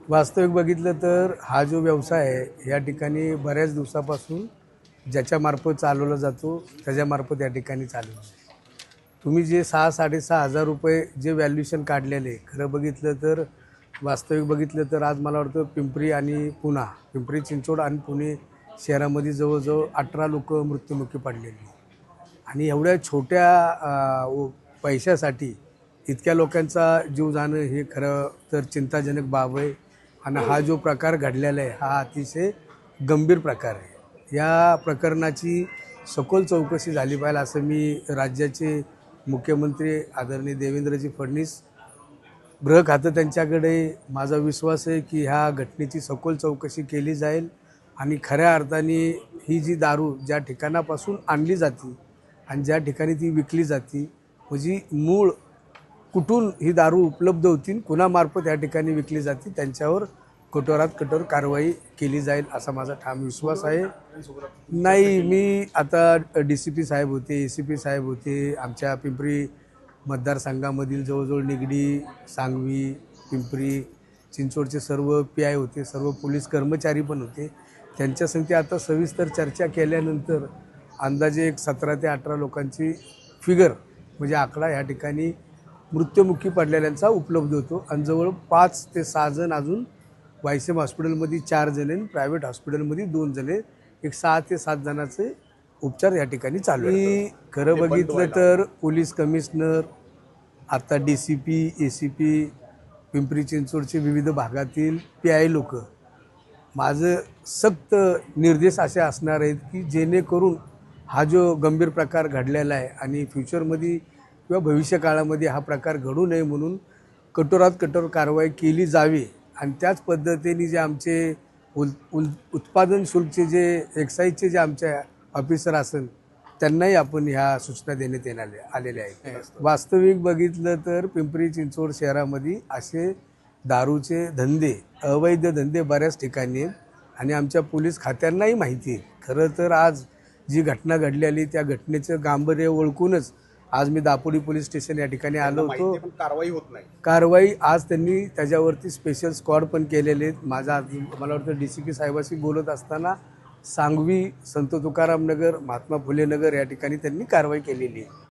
वास्तविक बघितलं तर हा जो व्यवसाय आहे या ठिकाणी बऱ्याच दिवसापासून ज्याच्यामार्फत चालवला जातो त्याच्यामार्फत या ठिकाणी चालवलं आहे. तुम्ही जे 6-6.5 हजार रुपये जे व्हॅल्युएशन काढलेले, खरं बघितलं तर वास्तविक बघितलं तर आज मला वाटतं पिंपरी आणि पुणा, पिंपरी चिंचवड आणि पुणे शहरामध्ये जवळजवळ 18 लोक मृत्युमुखी पडलेली. आणि एवढ्या छोट्या पैशासाठी इतक्या लोकांचा जीव जाणं हे खरं तर चिंताजनक बाब आहे. आणि हा जो प्रकार घडलेला आहे हा अतिशय गंभीर प्रकार आहे. या प्रकरणाची सखोल चौकशी झाली पाहिजे असं मी राज्याचे मुख्यमंत्री आदरणीय देवेंद्रजी फडणवीस, गृह खातं त्यांच्याकडे माझा विश्वास आहे की ह्या घटनेची सखोल चौकशी केली जाईल आणि खऱ्या अर्थाने ही जी दारू ज्या ठिकाणापासून आणली जाते आणि ज्या ठिकाणी ती विकली जाते म्हणजे मूळ कुठून ही दारू उपलब्ध होती, कुणामार्फत या ठिकाणी विकली जाते, त्यांच्यावर कठोरात कठोर कारवाई केली जाईल असा माझा ठाम विश्वास आहे. नाही, मी आता DCP साहेब होते, ACP साहेब होते, आमच्या पिंपरी मतदारसंघामधील जवळजवळ निगडी, सांगवी, पिंपरी चिंचवडचे सर्व PI होते, सर्व पोलीस कर्मचारी पण होते. त्यांच्या संगती आता सविस्तर चर्चा केल्यानंतर अंदाजे एक 17 ते 18 लोकांची फिगर म्हणजे आकडा या ठिकाणी मृत्युमुखी पडलेल्यांचा उपलब्ध होतो. आणि जवळ 5 ते 6 जण अजून YCM हॉस्पिटलमध्ये 4 जण आणि प्रायव्हेट हॉस्पिटलमध्ये 2 जण, एक 6 ते 7 जणांचे उपचार या ठिकाणी चालू आहे. खरं बघितलं तर पोलीस कमिशनर, आता DCP, ACP, पिंपरी चिंचवडचे विविध भागातील PI लोक, माझं सक्त निर्देश असे असणार आहेत की जेणेकरून हा जो गंभीर प्रकार घडलेला आहे आणि फ्युचरमध्ये किंवा भविष्यकाळामध्ये हा प्रकार घडू नये म्हणून कठोरात कठोर कारवाई केली जावी. आणि त्याच पद्धतीने जे आमचे उत्पादन शुल्कचे जे एक्साईजचे जे आमचे ऑफिसर असेल त्यांनाही आपण ह्या सूचना देण्यात आलेल्या आहेत. वास्तविक बघितलं तर पिंपरी चिंचवड शहरामध्ये असे दारूचे धंदे, अवैध धंदे बऱ्याच ठिकाणी आहेत आणि आमच्या पोलीस खात्यांनाही माहिती आहे. खरं तर आज जी घटना घडलेली त्या घटनेचं गांभीर्य ओळखूनच आज मी दापोली पोलीस स्टेशन या ठिकाणी आलो होतो. कारवाई होत नाही. कारवाई आज त्यांनी त्याच्यावरती स्पेशल स्क्वॉड पण केलेले आहेत. मला वाटतं DCP साहेबाशी बोलत असताना सांगवी, संत तुकाराम नगर, महात्मा फुले नगर या ठिकाणी त्यांनी कारवाई केलेली आहे.